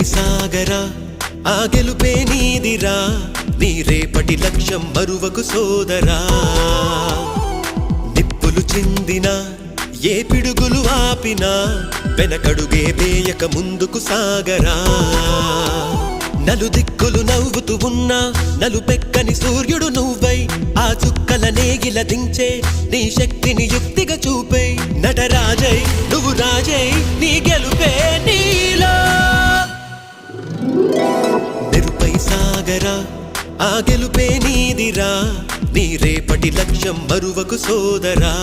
సాగరా ఆ గెలుపే నీదిరా నీ రేపటి లక్ష్యం మరువకు సోదరా నిప్పులు చిందినా ఏ పిడుగులు ఆపినా వెనకడుగే వేయక ముందుకు సాగరా నలుదిక్కులు నవ్వుతూ ఉన్నా నలుపెక్కని సూర్యుడు నువ్వై ఆ చుక్కల నేగిల దించే నీ శక్తిని యుక్తిగా చూపై నటరాజై నువ్వు రాజై నీ గెలుపే నీలో నిరుపై సాగరా ఆ గెలుపే నీదిరా నీ రేపటి లక్ష్యం మరువకు సోదరా